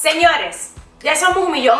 Señores, ya somos 1 millón.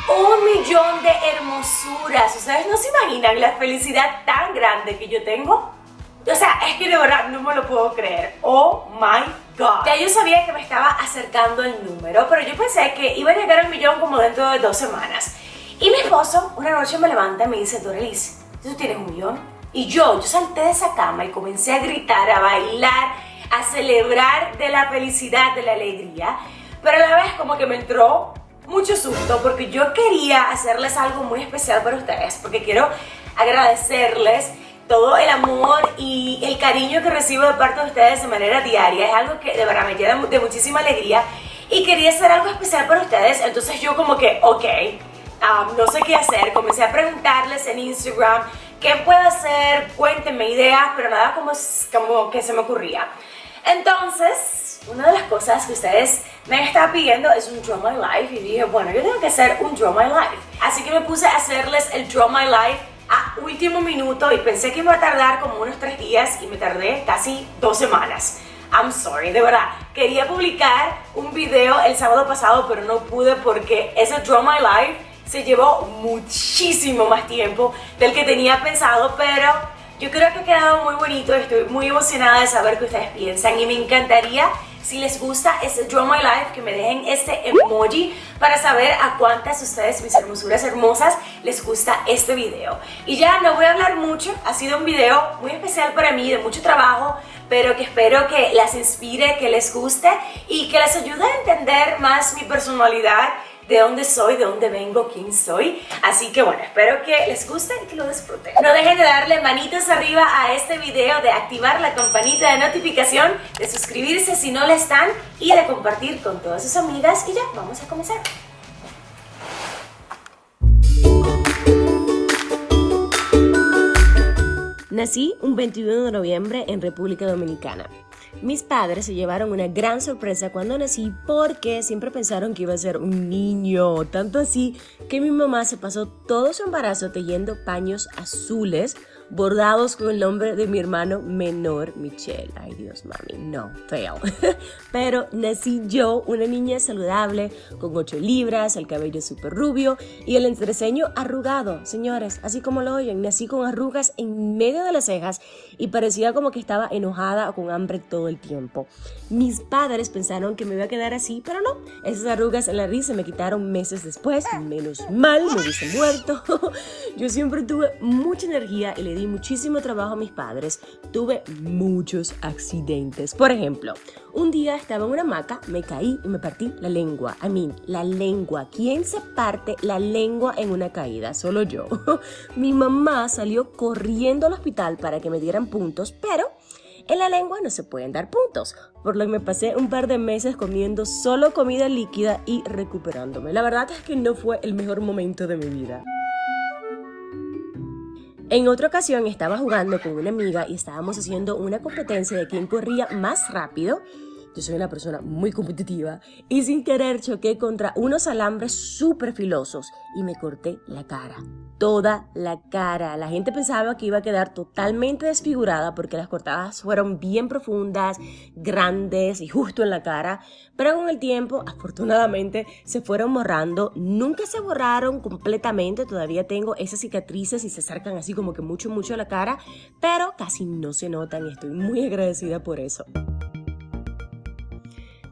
1 millón de hermosuras. Ustedes no se imaginan la felicidad tan grande que yo tengo. O sea, es que de verdad no me lo puedo creer. Oh my God. Ya yo sabía que me estaba acercando el número, pero yo pensé que iba a llegar al 1 millón como dentro de 2 semanas. Y mi esposo una noche me levanta y me dice: Dorelis, ¿tú tienes 1 millón? Y yo salté de esa cama y comencé a gritar, a bailar, a celebrar de la felicidad, de la alegría. Pero a la vez como que me entró mucho susto porque yo quería hacerles algo muy especial para ustedes, porque quiero agradecerles todo el amor y el cariño que recibo de parte de ustedes de manera diaria. Es algo que de verdad me llena de muchísima alegría y quería hacer algo especial para ustedes. Entonces yo como que, no sé qué hacer. Comencé a preguntarles en Instagram qué puedo hacer, cuéntenme ideas, pero nada como que se me ocurría. Entonces, una de las cosas que ustedes me han estado pidiendo es un Draw My Life y dije, bueno, yo tengo que hacer un Draw My Life. Así que me puse a hacerles el Draw My Life a último minuto y pensé que iba a tardar como unos 3 días y me tardé casi 2 semanas. I'm sorry, de verdad. Quería publicar un video el sábado pasado, pero no pude porque ese Draw My Life se llevó muchísimo más tiempo del que tenía pensado, pero yo creo que ha quedado muy bonito. Estoy muy emocionada de saber qué ustedes piensan y me encantaría, si les gusta este Draw My Life, que me dejen este emoji para saber a cuántas de ustedes, mis hermosuras hermosas, les gusta este video. Y ya no voy a hablar mucho, ha sido un video muy especial para mí, de mucho trabajo, pero que espero que las inspire, que les guste y que les ayude a entender más mi personalidad, de dónde soy, de dónde vengo, quién soy. Así que bueno, espero que les guste y que lo disfruten. No dejen de darle manitos arriba a este video, de activar la campanita de notificación, de suscribirse si no lo están y de compartir con todas sus amigas. Y ya, vamos a comenzar. Nací un 21 de noviembre en República Dominicana. Mis padres se llevaron una gran sorpresa cuando nací porque siempre pensaron que iba a ser un niño. Tanto así que mi mamá se pasó todo su embarazo tejiendo paños azules bordados con el nombre de mi hermano menor, Michelle. Ay Dios, mami, no, fail. Pero nací yo, una niña saludable, con 8 libras, el cabello súper rubio y el entreceño arrugado. Señores, así como lo oyen, nací con arrugas en medio de las cejas y parecía como que estaba enojada o con hambre todo el tiempo. Mis padres pensaron que me iba a quedar así, pero no. Esas arrugas en la nariz se me quitaron meses después. Menos mal, me hubiese muerto. Yo siempre tuve mucha energía y le di muchísimo trabajo a mis padres. Tuve muchos accidentes. Por ejemplo, un día estaba en una hamaca, me caí y me partí la lengua. La lengua. ¿Quién se parte la lengua en una caída? Solo yo. Mi mamá salió corriendo al hospital para que me dieran puntos, pero en la lengua no se pueden dar puntos, por lo que me pasé un par de meses comiendo solo comida líquida y recuperándome. La verdad es que no fue el mejor momento de mi vida. En otra ocasión estaba jugando con una amiga y estábamos haciendo una competencia de quién corría más rápido. Yo soy una persona muy competitiva y sin querer choqué contra unos alambres súper filosos y me corté la cara. Toda la cara. La gente pensaba que iba a quedar totalmente desfigurada porque las cortadas fueron bien profundas, grandes y justo en la cara. Pero con el tiempo, afortunadamente, se fueron borrando. Nunca se borraron completamente. Todavía tengo esas cicatrices y se acercan así como que mucho a la cara. Pero casi no se notan y estoy muy agradecida por eso.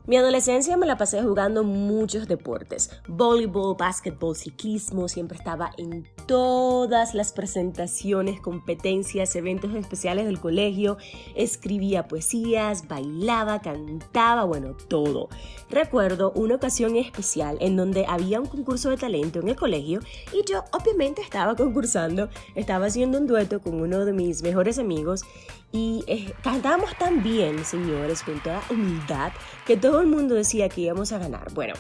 Mi adolescencia me la pasé jugando muchos deportes, voleibol, básquetbol, ciclismo, siempre estaba en todas las presentaciones, competencias, eventos especiales del colegio, escribía poesías, bailaba, cantaba, bueno, todo. Recuerdo una ocasión especial en donde había un concurso de talento en el colegio y yo obviamente estaba concursando, estaba haciendo un dueto con uno de mis mejores amigos y cantábamos tan bien, señores, con toda humildad, que todo el mundo decía que íbamos a ganar. Bueno,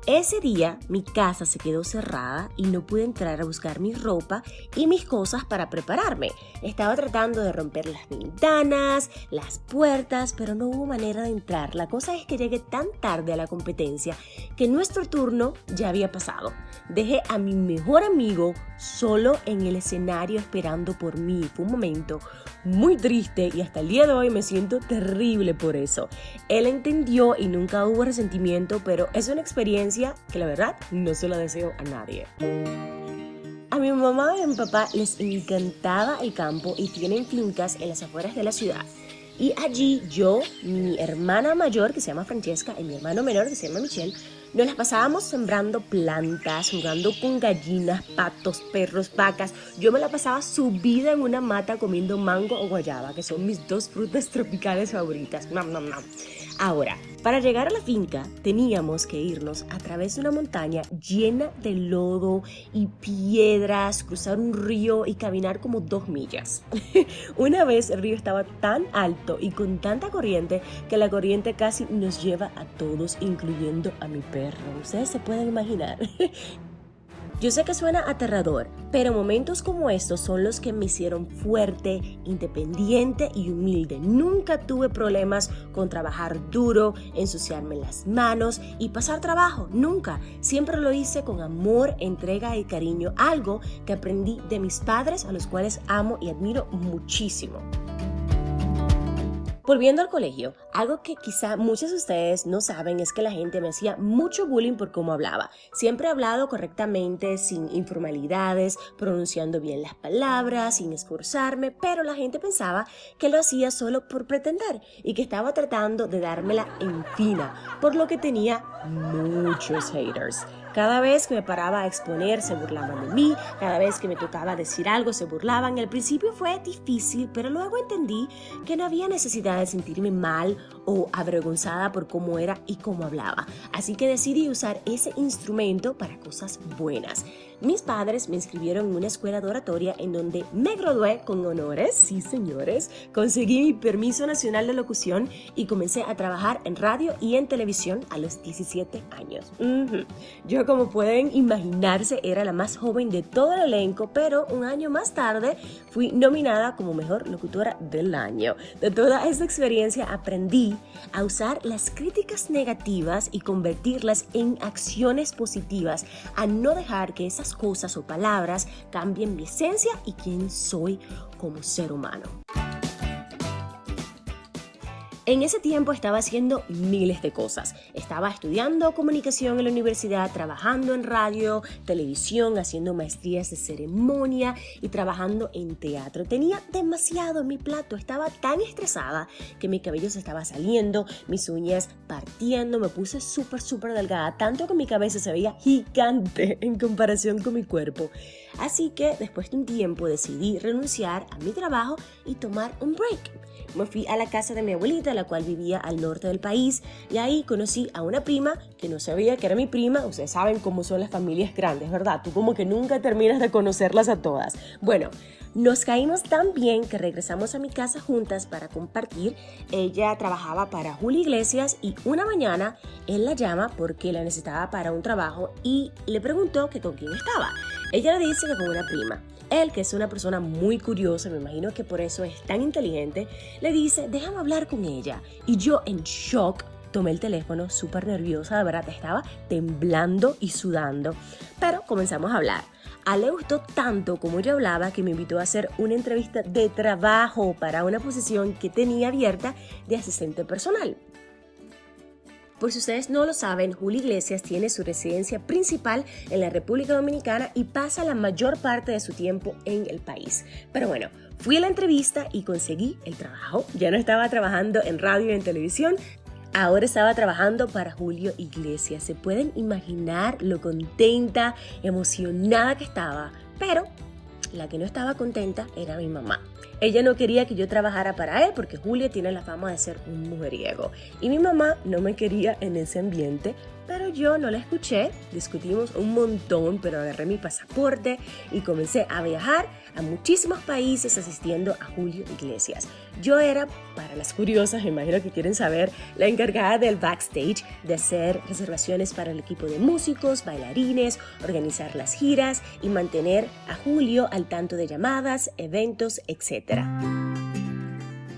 ese día mi casa se quedó cerrada y no pude entrar a buscar mi ropa y mis cosas para prepararme. Estaba tratando de romper las ventanas, las puertas, pero no hubo manera de entrar. La cosa es que llegué tan tarde a la competencia que nuestro turno ya había pasado. Dejé a mi mejor amigo solo en el escenario esperando por mí. Fue un momento muy triste y hasta el día de hoy me siento terrible por eso. Él entendió y nunca nunca hubo resentimiento, pero es una experiencia que la verdad no se la deseo a nadie. A mi mamá y a mi papá les encantaba el campo y tienen fincas en las afueras de la ciudad. Y allí yo, mi hermana mayor, que se llama Francesca, y mi hermano menor, que se llama Michelle, nos las pasábamos sembrando plantas, jugando con gallinas, patos, perros, vacas. Yo me la pasaba subida en una mata comiendo mango o guayaba, que son mis dos frutas tropicales favoritas. Nam, nam, nam. Ahora, para llegar a la finca teníamos que irnos a través de una montaña llena de lodo y piedras, cruzar un río y caminar como 2 millas. Una vez el río estaba tan alto y con tanta corriente que la corriente casi nos lleva a todos, incluyendo a mi perro. Ustedes se pueden imaginar. Yo sé que suena aterrador, pero momentos como estos son los que me hicieron fuerte, independiente y humilde. Nunca tuve problemas con trabajar duro, ensuciarme las manos y pasar trabajo. Nunca. Siempre lo hice con amor, entrega y cariño. Algo que aprendí de mis padres, a los cuales amo y admiro muchísimo. Volviendo al colegio, algo que quizá muchos de ustedes no saben es que la gente me hacía mucho bullying por cómo hablaba. Siempre he hablado correctamente, sin informalidades, pronunciando bien las palabras, sin esforzarme, pero la gente pensaba que lo hacía solo por pretender y que estaba tratando de dármela en fina, por lo que tenía muchos haters. Cada vez que me paraba a exponer se burlaban de mí, cada vez que me tocaba decir algo se burlaban. Al principio fue difícil, pero luego entendí que no había necesidad de sentirme mal o avergonzada por cómo era y cómo hablaba. Así que decidí usar ese instrumento para cosas buenas. Mis padres me inscribieron en una escuela de oratoria en donde me gradué con honores, sí señores, conseguí mi permiso nacional de locución y comencé a trabajar en radio y en televisión a los 17 años. Yo, como pueden imaginarse, era la más joven de todo el elenco, pero un año más tarde fui nominada como mejor locutora del año. De toda esta experiencia aprendí a usar las críticas negativas y convertirlas en acciones positivas, a no dejar que esas cosas o palabras cambien mi esencia y quién soy como ser humano. En ese tiempo estaba haciendo miles de cosas. Estaba estudiando comunicación en la universidad, trabajando en radio, televisión, haciendo maestrías de ceremonia y trabajando en teatro. Tenía demasiado en mi plato. Estaba tan estresada que mi cabello se estaba saliendo, mis uñas partiendo, me puse súper delgada, tanto que mi cabeza se veía gigante en comparación con mi cuerpo. Así que después de un tiempo decidí renunciar a mi trabajo y tomar un break. Me fui a la casa de mi abuelita, la cual vivía al norte del país, y ahí conocí a una prima que no sabía que era mi prima. Ustedes saben cómo son las familias grandes, ¿verdad? Tú como que nunca terminas de conocerlas a todas. Bueno, nos caímos tan bien que regresamos a mi casa juntas para compartir. Ella trabajaba para Julio Iglesias y una mañana él la llama porque la necesitaba para un trabajo y le preguntó que con quién estaba. Ella le dice que con una prima. Él, que es una persona muy curiosa, me imagino que por eso es tan inteligente, le dice, déjame hablar con ella. Y yo en shock tomé el teléfono, súper nerviosa, de verdad, estaba temblando y sudando. Pero comenzamos a hablar. A él le gustó tanto como yo hablaba que me invitó a hacer una entrevista de trabajo para una posición que tenía abierta de asistente personal. Por si ustedes no lo saben, Julio Iglesias tiene su residencia principal en la República Dominicana y pasa la mayor parte de su tiempo en el país. Pero bueno, fui a la entrevista y conseguí el trabajo. Ya no estaba trabajando en radio y en televisión, ahora estaba trabajando para Julio Iglesias. Se pueden imaginar lo contenta, emocionada que estaba, pero la que no estaba contenta era mi mamá. Ella no quería que yo trabajara para él porque Julio tiene la fama de ser un mujeriego. Y mi mamá no me quería en ese ambiente, pero yo no la escuché. Discutimos un montón, pero agarré mi pasaporte y comencé a viajar a muchísimos países asistiendo a Julio Iglesias. Yo era, para las curiosas, me imagino que quieren saber, la encargada del backstage, de hacer reservaciones para el equipo de músicos, bailarines, organizar las giras y mantener a Julio al tanto de llamadas, eventos, etc.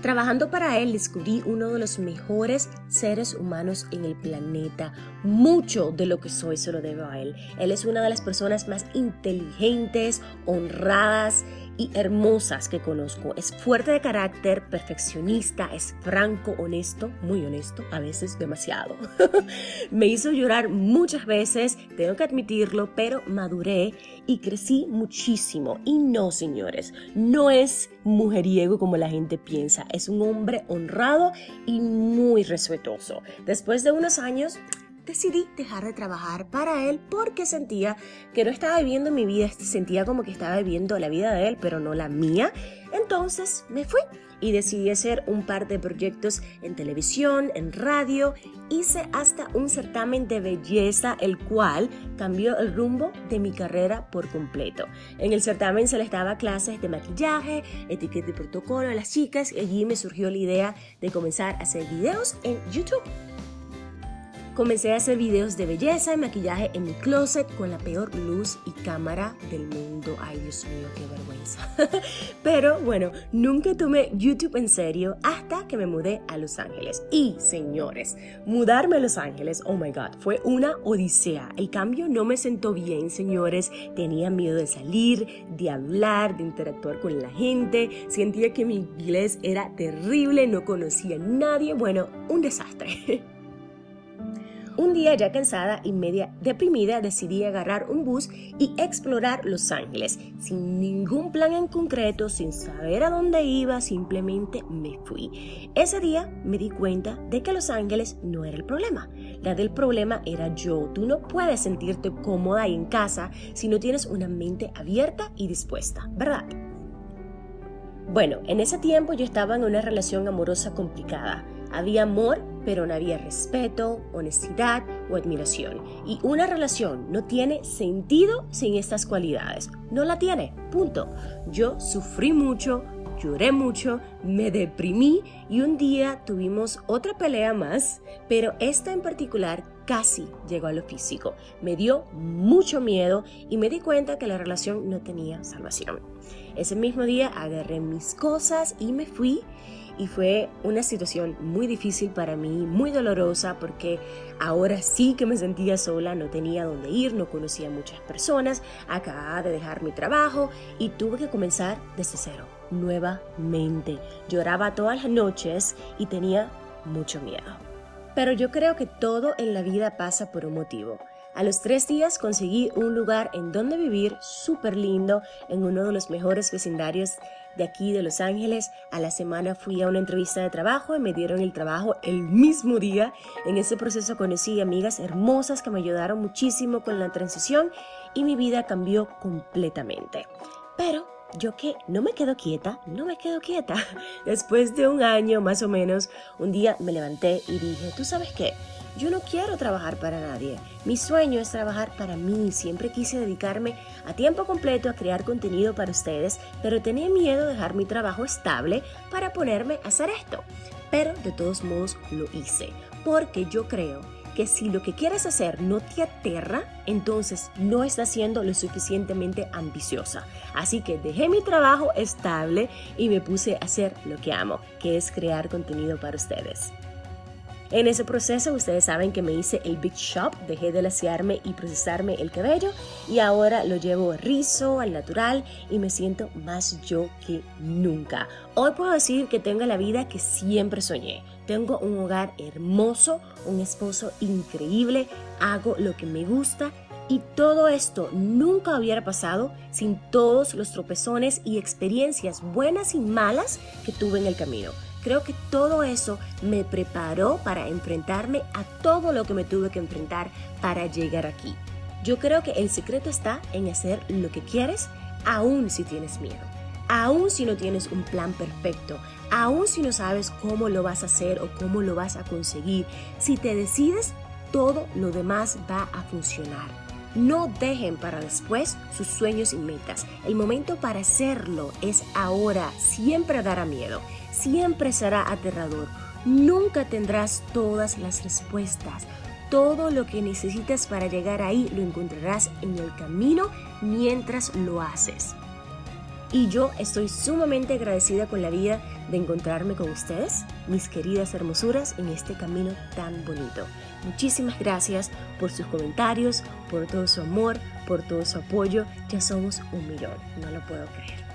Trabajando para él descubrí uno de los mejores seres humanos en el planeta. Mucho de lo que soy se lo debo a él. Él es una de las personas más inteligentes, honradas y hermosas que conozco. Es fuerte de carácter, perfeccionista, es franco, honesto, muy honesto, a veces demasiado. Me hizo llorar muchas veces, tengo que admitirlo, pero maduré y crecí muchísimo. Y no, señores, no es mujeriego como la gente piensa, es un hombre honrado y muy respetuoso. Después de unos años, decidí dejar de trabajar para él porque sentía que no estaba viviendo mi vida, sentía como que estaba viviendo la vida de él, pero no la mía. Entonces me fui y decidí hacer un par de proyectos en televisión, en radio. Hice hasta un certamen de belleza, el cual cambió el rumbo de mi carrera por completo. En el certamen se les daba clases de maquillaje, etiqueta y protocolo a las chicas y allí me surgió la idea de comenzar a hacer videos en YouTube. Comencé a hacer videos de belleza y maquillaje en mi closet con la peor luz y cámara del mundo. Ay, Dios mío, qué vergüenza. Pero bueno, nunca tomé YouTube en serio hasta que me mudé a Los Ángeles. Y señores, mudarme a Los Ángeles, oh my God, fue una odisea. El cambio no me sentó bien, señores. Tenía miedo de salir, de hablar, de interactuar con la gente. Sentía que mi inglés era terrible, no conocía a nadie. Bueno, un desastre. Un día, ya cansada y media deprimida, decidí agarrar un bus y explorar Los Ángeles. Sin ningún plan en concreto, sin saber a dónde iba, simplemente me fui. Ese día me di cuenta de que Los Ángeles no era el problema. La del problema era yo. Tú no puedes sentirte cómoda y en casa si no tienes una mente abierta y dispuesta, ¿verdad? Bueno, en ese tiempo yo estaba en una relación amorosa complicada. Había amor, pero no había respeto, honestidad o admiración. Y una relación no tiene sentido sin estas cualidades. No la tiene, punto. Yo sufrí mucho, lloré mucho, me deprimí y un día tuvimos otra pelea más, pero esta en particular casi llegó a lo físico. Me dio mucho miedo y me di cuenta que la relación no tenía salvación. Ese mismo día agarré mis cosas y me fui. Y fue una situación muy difícil para mí, muy dolorosa, porque ahora sí que me sentía sola, no tenía dónde ir, no conocía a muchas personas, acababa de dejar mi trabajo y tuve que comenzar desde cero, nuevamente. Lloraba todas las noches y tenía mucho miedo. Pero yo creo que todo en la vida pasa por un motivo. A los 3 días conseguí un lugar en donde vivir súper lindo, en uno de los mejores vecindarios de aquí de Los Ángeles. A la semana fui a una entrevista de trabajo y me dieron el trabajo el mismo día. En ese proceso conocí amigas hermosas que me ayudaron muchísimo con la transición y mi vida cambió completamente. Pero yo que no me quedo quieta. Después de un año más o menos, un día me levanté y dije, ¿tú sabes qué? Yo no quiero trabajar para nadie. Mi sueño es trabajar para mí. Siempre quise dedicarme a tiempo completo a crear contenido para ustedes, pero tenía miedo de dejar mi trabajo estable para ponerme a hacer esto. Pero de todos modos lo hice, porque yo creo que si lo que quieres hacer no te aterra, entonces no estás siendo lo suficientemente ambiciosa. Así que dejé mi trabajo estable y me puse a hacer lo que amo, que es crear contenido para ustedes. En ese proceso ustedes saben que me hice el Big Shop, dejé de lasearme y procesarme el cabello y ahora lo llevo rizo, al natural y me siento más yo que nunca. Hoy puedo decir que tengo la vida que siempre soñé. Tengo un hogar hermoso, un esposo increíble, hago lo que me gusta y todo esto nunca hubiera pasado sin todos los tropezones y experiencias buenas y malas que tuve en el camino. Creo que todo eso me preparó para enfrentarme a todo lo que me tuve que enfrentar para llegar aquí. Yo creo que el secreto está en hacer lo que quieres, aún si tienes miedo, aún si no tienes un plan perfecto, aún si no sabes cómo lo vas a hacer o cómo lo vas a conseguir. Si te decides, todo lo demás va a funcionar. No dejen para después sus sueños y metas. El momento para hacerlo es ahora. Siempre dará miedo. Siempre será aterrador. Nunca tendrás todas las respuestas. Todo lo que necesitas para llegar ahí lo encontrarás en el camino mientras lo haces. Y yo estoy sumamente agradecida con la vida de encontrarme con ustedes, mis queridas hermosuras, en este camino tan bonito. Muchísimas gracias por sus comentarios, por todo su amor, por todo su apoyo. Ya somos 1 millón, no lo puedo creer.